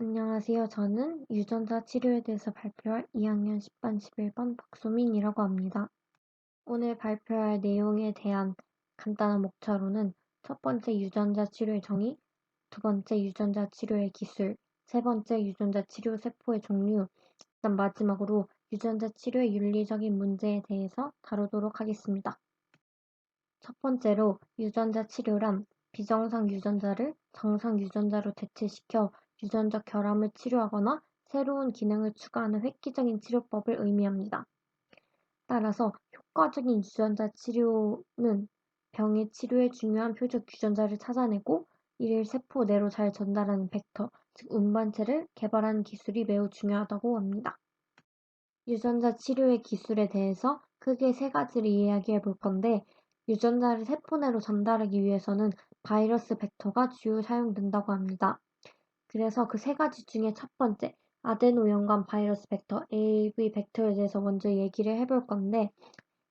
안녕하세요. 저는 유전자 치료에 대해서 발표할 2학년 10반 11번 박소민이라고 합니다. 오늘 발표할 내용에 대한 간단한 목차로는 첫 번째 유전자 치료의 정의, 두 번째 유전자 치료의 기술, 세 번째 유전자 치료 세포의 종류, 그다음 마지막으로 유전자 치료의 윤리적인 문제에 대해서 다루도록 하겠습니다. 첫 번째로 유전자 치료란 비정상 유전자를 정상 유전자로 대체시켜 유전적 결함을 치료하거나 새로운 기능을 추가하는 획기적인 치료법을 의미합니다. 따라서 효과적인 유전자 치료는 병의 치료에 중요한 표적 유전자를 찾아내고 이를 세포 내로 잘 전달하는 벡터, 즉 운반체를 개발하는 기술이 매우 중요하다고 합니다. 유전자 치료의 기술에 대해서 크게 세 가지를 이야기해 볼 건데, 유전자를 세포 내로 전달하기 위해서는 바이러스 벡터가 주요 사용된다고 합니다. 그래서 그 세 가지 중에 첫 번째, 아데노연관 바이러스 벡터 AAV 벡터에 대해서 먼저 얘기를 해볼 건데,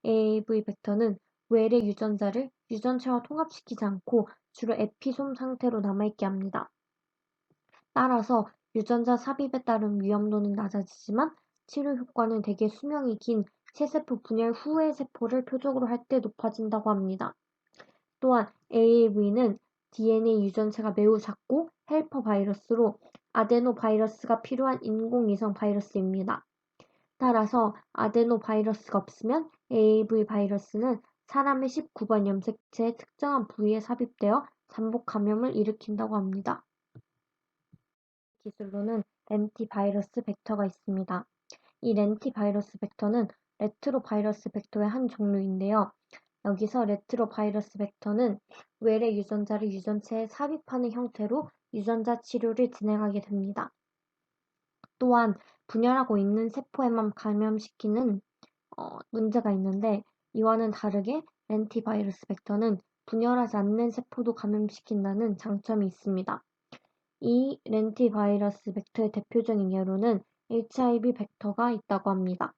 AAV 벡터는 외래 유전자를 유전체와 통합시키지 않고 주로 에피솜 상태로 남아있게 합니다. 따라서 유전자 삽입에 따른 위험도는 낮아지지만 치료 효과는 대개 수명이 긴 체세포 분열 후의 세포를 표적으로 할 때 높아진다고 합니다. 또한 AAV는 DNA 유전체가 매우 작고 헬퍼 바이러스로 아데노 바이러스가 필요한 인공위성 바이러스입니다. 따라서 아데노 바이러스가 없으면 AAV 바이러스는 사람의 19번 염색체의 특정한 부위에 삽입되어 잠복 감염을 일으킨다고 합니다. 기술로는 렌티바이러스 벡터가 있습니다. 이 렌티바이러스 벡터는 레트로바이러스 벡터의 한 종류인데요. 여기서 레트로바이러스 벡터는 외래 유전자를 유전체에 삽입하는 형태로 유전자 치료를 진행하게 됩니다. 또한 분열하고 있는 세포에만 감염시키는 문제가 있는데, 이와는 다르게 렌티바이러스 벡터는 분열하지 않는 세포도 감염시킨다는 장점이 있습니다. 이 렌티바이러스 벡터의 대표적인 예로는 HIV 벡터가 있다고 합니다.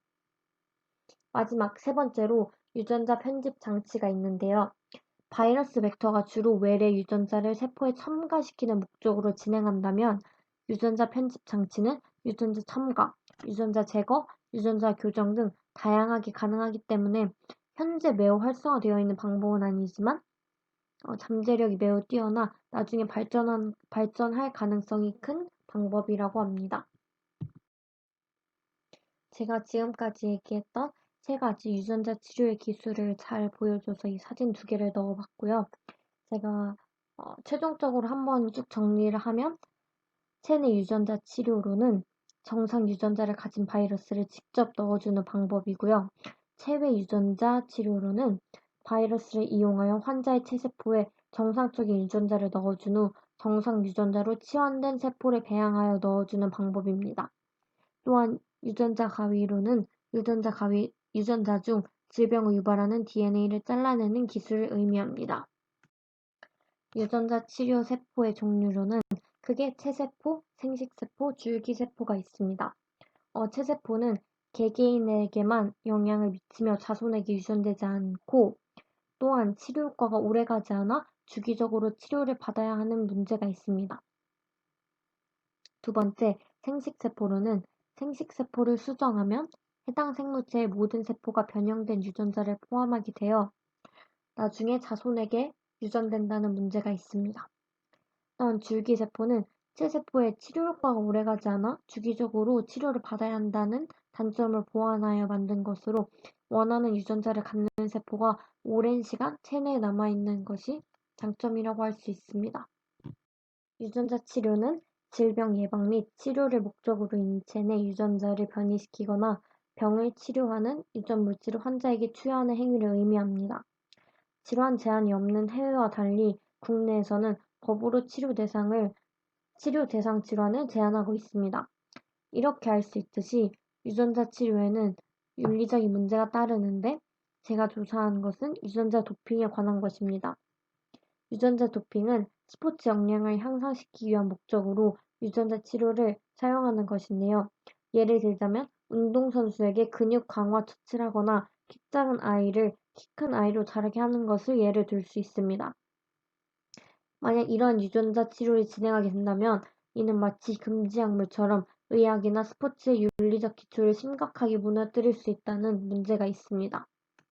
마지막 세 번째로 유전자 편집 장치가 있는데요. 바이러스 벡터가 주로 외래 유전자를 세포에 첨가시키는 목적으로 진행한다면 유전자 편집 장치는 유전자 첨가, 유전자 제거, 유전자 교정 등 다양하게 가능하기 때문에 현재 매우 활성화되어 있는 방법은 아니지만 잠재력이 매우 뛰어나 나중에 발전할 가능성이 큰 방법이라고 합니다. 제가 지금까지 얘기했던 세 가지 유전자 치료의 기술을 잘 보여줘서 이 사진 두 개를 넣어봤고요. 제가 최종적으로 한번 쭉 정리를 하면, 체내 유전자 치료로는 정상 유전자를 가진 바이러스를 직접 넣어주는 방법이고요. 체외 유전자 치료로는 바이러스를 이용하여 환자의 체세포에 정상적인 유전자를 넣어준 후 정상 유전자로 치환된 세포를 배양하여 넣어주는 방법입니다. 또한 유전자 가위로는 유전자 중 질병을 유발하는 DNA를 잘라내는 기술을 의미합니다. 유전자 치료 세포의 종류로는 크게 체세포, 생식세포, 줄기세포가 있습니다. 체세포는 개개인에게만 영향을 미치며 자손에게 유전되지 않고, 또한 치료 효과가 오래가지 않아 주기적으로 치료를 받아야 하는 문제가 있습니다. 두 번째, 생식세포로는 생식세포를 수정하면 해당 생물체의 모든 세포가 변형된 유전자를 포함하게 되어 나중에 자손에게 유전된다는 문제가 있습니다. 또한 줄기세포는 체세포의 치료 효과가 오래가지 않아 주기적으로 치료를 받아야 한다는 단점을 보완하여 만든 것으로 원하는 유전자를 갖는 세포가 오랜 시간 체내에 남아있는 것이 장점이라고 할 수 있습니다. 유전자 치료는 질병 예방 및 치료를 목적으로 인체 내 유전자를 변이시키거나 병을 치료하는 유전 물질을 환자에게 투여하는 행위를 의미합니다. 질환 제한이 없는 해외와 달리 국내에서는 법으로 치료 대상 질환을 제한하고 있습니다. 이렇게 할 수 있듯이 유전자 치료에는 윤리적인 문제가 따르는데, 제가 조사한 것은 유전자 도핑에 관한 것입니다. 유전자 도핑은 스포츠 역량을 향상시키기 위한 목적으로 유전자 치료를 사용하는 것인데요. 예를 들자면 운동선수에게 근육 강화 처치를 하거나 키 작은 아이를 키 큰 아이로 자라게 하는 것을 예를 들 수 있습니다. 만약 이러한 유전자 치료를 진행하게 된다면 이는 마치 금지 약물처럼 의학이나 스포츠의 윤리적 기초를 심각하게 무너뜨릴 수 있다는 문제가 있습니다.